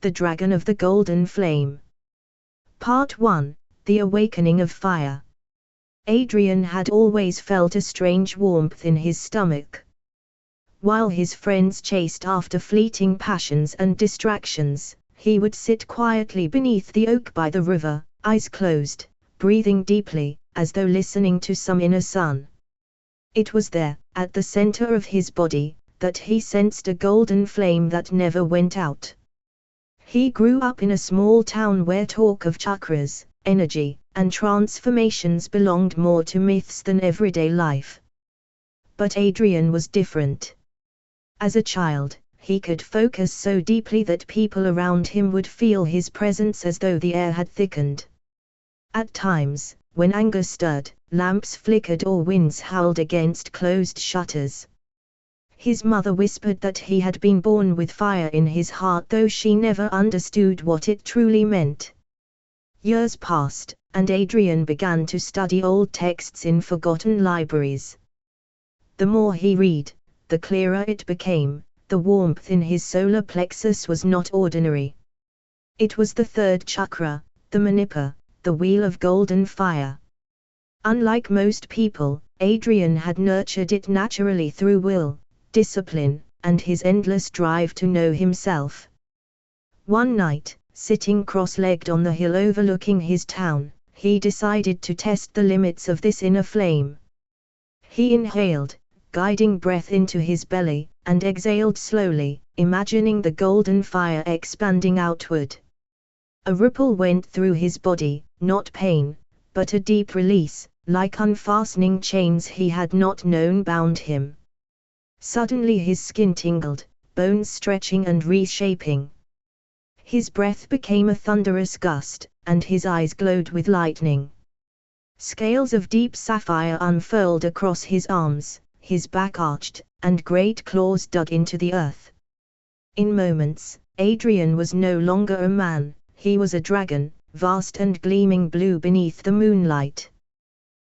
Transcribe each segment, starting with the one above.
The Dragon of the Golden Flame. Part 1. The Awakening of Fire. Adrian had always felt a strange warmth in his stomach. While his friends chased after fleeting passions and distractions, he would sit quietly beneath the oak by the river, eyes closed, breathing deeply, as though listening to some inner sun. It was there, at the center of his body, that he sensed a golden flame that never went out. He grew up in a small town where talk of chakras, energy, and transformations belonged more to myths than everyday life. But Adrian was different. As a child, he could focus so deeply that people around him would feel his presence as though the air had thickened. At times, when anger stirred, lamps flickered or winds howled against closed shutters. His mother whispered that he had been born with fire in his heart, though she never understood what it truly meant. Years passed, and Adrian began to study old texts in forgotten libraries. The more he read, the clearer it became. The warmth in his solar plexus was not ordinary. It was the third chakra, the Manipa, the wheel of golden fire. Unlike most people, Adrian had nurtured it naturally through will, discipline, and his endless drive to know himself. One night, sitting cross-legged on the hill overlooking his town, he decided to test the limits of this inner flame. He inhaled, guiding breath into his belly, and exhaled slowly, imagining the golden fire expanding outward. A ripple went through his body, not pain, but a deep release, like unfastening chains he had not known bound him. Suddenly his skin tingled, bones stretching and reshaping. His breath became a thunderous gust, and his eyes glowed with lightning. Scales of deep sapphire unfurled across his arms, his back arched, and great claws dug into the earth. In moments, Adrian was no longer a man, he was a dragon, vast and gleaming blue beneath the moonlight.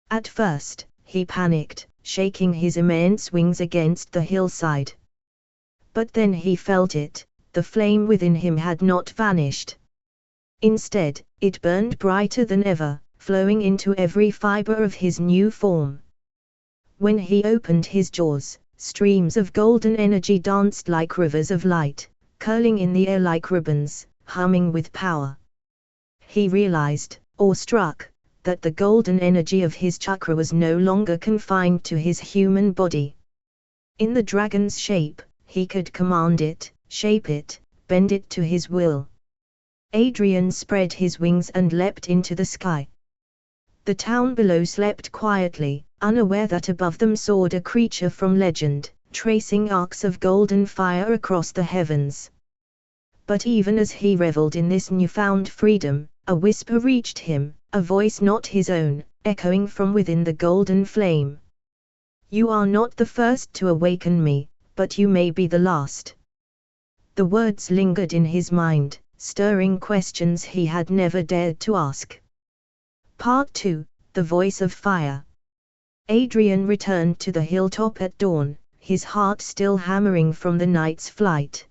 At first, he panicked, shaking his immense wings against the hillside. But then he felt it, the flame within him had not vanished. Instead, it burned brighter than ever, flowing into every fiber of his new form. When he opened his jaws, streams of golden energy danced like rivers of light, curling in the air like ribbons, humming with power. He realized, awestruck, that the golden energy of his chakra was no longer confined to his human body. In the dragon's shape, he could command it, shape it, bend it to his will. Adrian spread his wings and leapt into the sky. The town below slept quietly, unaware that above them soared a creature from legend, tracing arcs of golden fire across the heavens. But even as he reveled in this newfound freedom, a whisper reached him, a voice not his own, echoing from within the golden flame. "You are not the first to awaken me, but you may be the last." The words lingered in his mind, stirring questions he had never dared to ask. Part 2. The Voice of Fire. Adrian returned to the hilltop at dawn, his heart still hammering from the night's flight.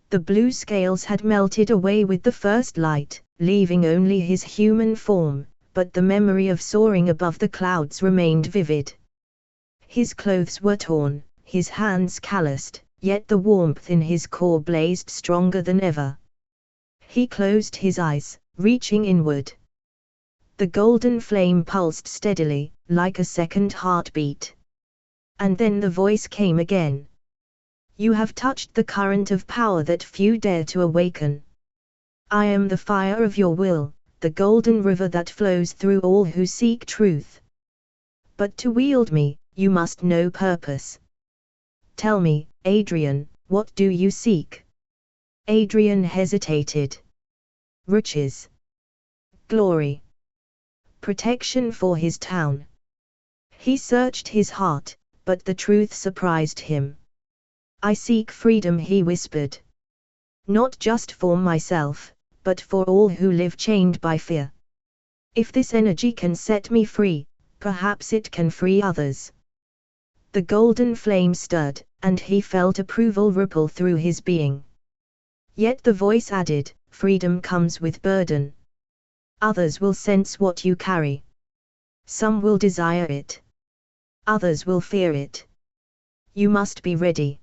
The blue scales had melted away with the first light, leaving only his human form, but the memory of soaring above the clouds remained vivid. His clothes were torn, his hands calloused, yet the warmth in his core blazed stronger than ever. He closed his eyes, reaching inward. The golden flame pulsed steadily, like a second heartbeat. And then the voice came again. "You have touched the current of power that few dare to awaken. I am the fire of your will, the golden river that flows through all who seek truth. But to wield me, you must know purpose. Tell me, Adrian, what do you seek?" Adrian hesitated. Riches. Glory. Protection for his town. He searched his heart, but the truth surprised him. "I seek freedom," he whispered. "Not just for myself, but for all who live chained by fear. If this energy can set me free, perhaps it can free others." The golden flame stirred, and he felt approval ripple through his being. Yet the voice added, freedom comes with burden. Others will sense what you carry. Some will desire it. Others will fear it. You must be ready.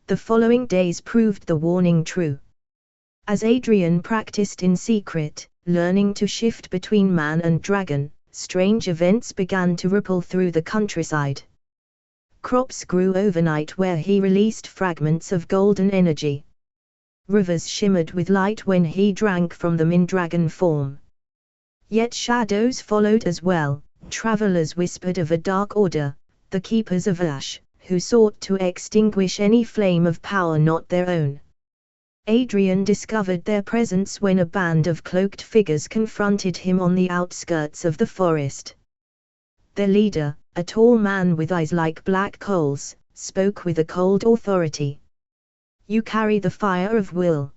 The following days proved the warning true. As Adrian practiced in secret, learning to shift between man and dragon, strange events began to ripple through the countryside. Crops grew overnight where he released fragments of golden energy. Rivers shimmered with light when he drank from them in dragon form. Yet shadows followed as well. Travelers whispered of a dark order, the keepers of Ash, who sought to extinguish any flame of power not their own. Adrian discovered their presence when a band of cloaked figures confronted him on the outskirts of the forest. Their leader, a tall man with eyes like black coals, spoke with a cold authority. You carry the fire of will.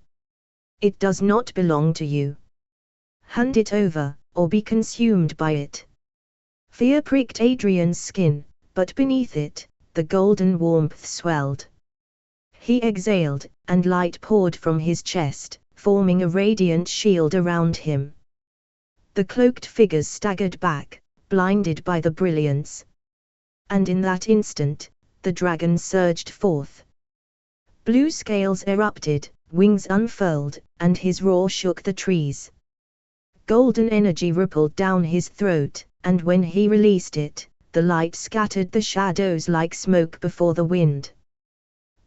It does not belong to you. Hand it over, or be consumed by it. Fear pricked Adrian's skin, but beneath it, the golden warmth swelled. He exhaled, and light poured from his chest, forming a radiant shield around him. The cloaked figures staggered back, blinded by the brilliance. And in that instant, the dragon surged forth. Blue scales erupted, wings unfurled, and his roar shook the trees. Golden energy rippled down his throat, and when he released it, the light scattered the shadows like smoke before the wind.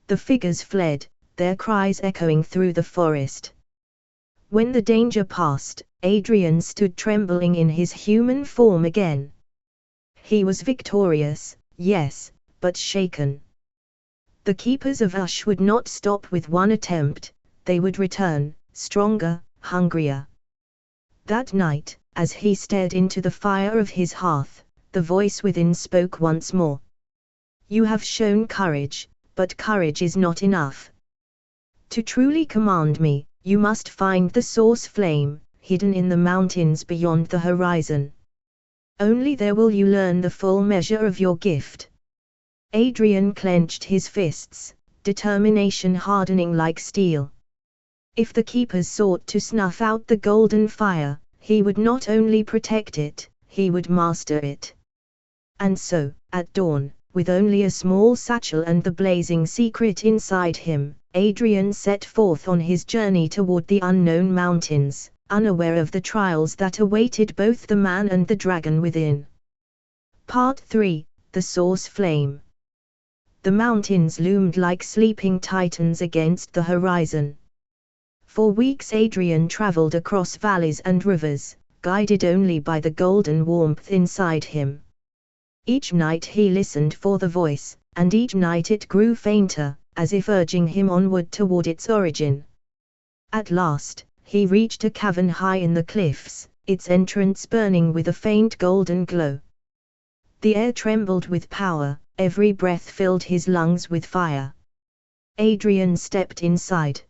The figures fled, their cries echoing through the forest. When the danger passed, Adrian stood trembling in his human form again. He was victorious, yes, but shaken. The keepers of Ash would not stop with one attempt, they would return, stronger, hungrier. That night, as he stared into the fire of his hearth, the voice within spoke once more. You have shown courage, but courage is not enough. To truly command me, you must find the source flame, hidden in the mountains beyond the horizon. Only there will you learn the full measure of your gift. Adrian clenched his fists, determination hardening like steel. If the keepers sought to snuff out the golden fire, he would not only protect it, he would master it. And so, at dawn, with only a small satchel and the blazing secret inside him, Adrian set forth on his journey toward the unknown mountains, unaware of the trials that awaited both the man and the dragon within. Part 3, The Source Flame. The mountains loomed like sleeping titans against the horizon. For weeks Adrian traveled across valleys and rivers, guided only by the golden warmth inside him. Each night he listened for the voice, and each night it grew fainter, as if urging him onward toward its origin. At last, he reached a cavern high in the cliffs, its entrance burning with a faint golden glow. The air trembled with power, every breath filled his lungs with fire. Adrian stepped inside.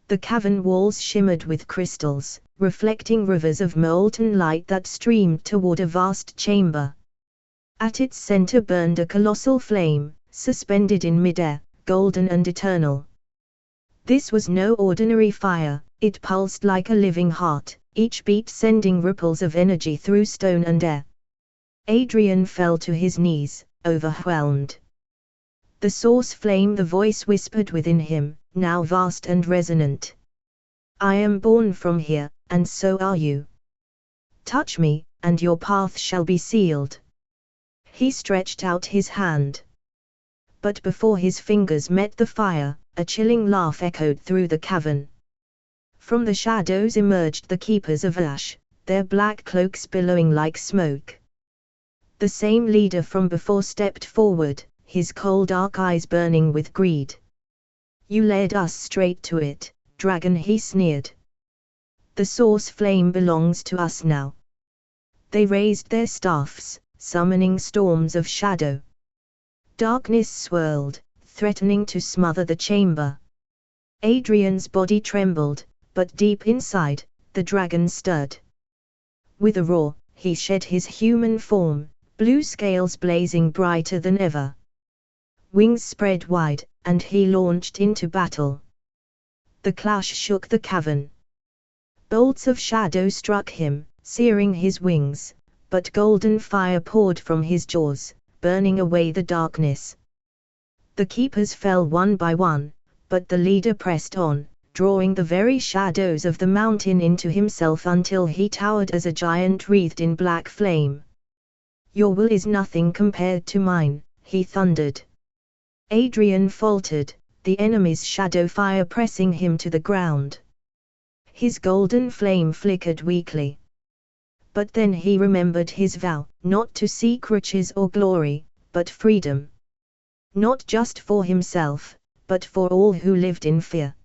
The cavern walls shimmered with crystals, reflecting rivers of molten light that streamed toward a vast chamber. At its center burned a colossal flame, suspended in midair, golden and eternal. This was no ordinary fire, it pulsed like a living heart, each beat sending ripples of energy through stone and air. Adrian fell to his knees, overwhelmed. The source flame, the voice whispered within him, now vast and resonant. I am born from here, and so are you. Touch me, and your path shall be sealed. He stretched out his hand. But before his fingers met the fire, a chilling laugh echoed through the cavern. From the shadows emerged the keepers of Ash, their black cloaks billowing like smoke. The same leader from before stepped forward, his cold dark eyes burning with greed. You led us straight to it, dragon, he sneered. The source flame belongs to us now. They raised their staffs, summoning storms of shadow. Darkness swirled, threatening to smother the chamber. Adrian's body trembled, but deep inside, the dragon stirred. With a roar, he shed his human form, blue scales blazing brighter than ever. Wings spread wide, and he launched into battle. The clash shook the cavern. Bolts of shadow struck him, searing his wings, but golden fire poured from his jaws, burning away the darkness. The keepers fell one by one, but the leader pressed on, drawing the very shadows of the mountain into himself until he towered as a giant wreathed in black flame. "Your will is nothing compared to mine," he thundered. Adrian faltered, the enemy's shadow fire pressing him to the ground. His golden flame flickered weakly. But then he remembered his vow, not to seek riches or glory, but freedom. Not just for himself, but for all who lived in fear.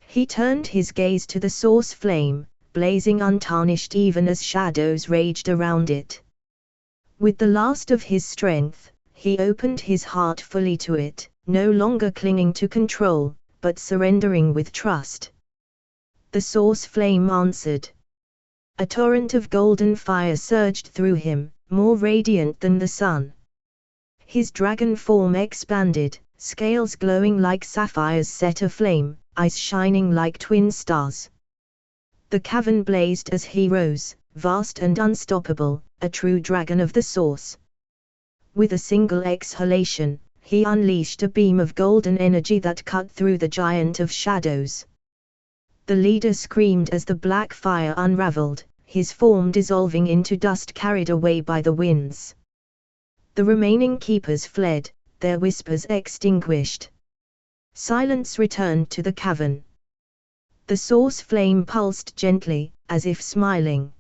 He turned his gaze to the source flame, blazing untarnished even as shadows raged around it. With the last of his strength, he opened his heart fully to it, no longer clinging to control, but surrendering with trust. The source flame answered. A torrent of golden fire surged through him, more radiant than the sun. His dragon form expanded, scales glowing like sapphires set aflame, eyes shining like twin stars. The cavern blazed as he rose, vast and unstoppable, a true dragon of the source. With a single exhalation, he unleashed a beam of golden energy that cut through the giant of shadows. The leader screamed as the black fire unraveled, his form dissolving into dust carried away by the winds. The remaining keepers fled, their whispers extinguished. Silence returned to the cavern. The source flame pulsed gently, as if smiling.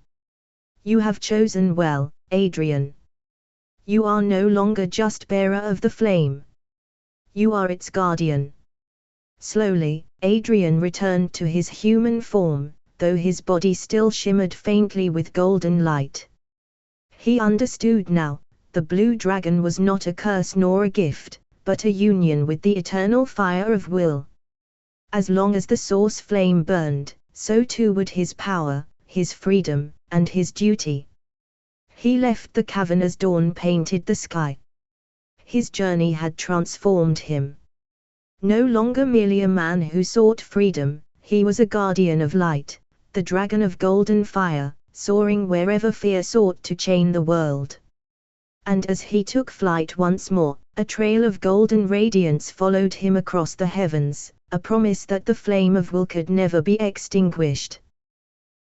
"You have chosen well, Adrian. You are no longer just bearer of the flame. You are its guardian." Slowly, Adrian returned to his human form, though his body still shimmered faintly with golden light. He understood now, the blue dragon was not a curse nor a gift, but a union with the eternal fire of will. As long as the source flame burned, so too would his power, his freedom, and his duty. He left the cavern as dawn painted the sky. His journey had transformed him. No longer merely a man who sought freedom, he was a guardian of light, the dragon of golden fire, soaring wherever fear sought to chain the world. And as he took flight once more, a trail of golden radiance followed him across the heavens, a promise that the flame of will could never be extinguished.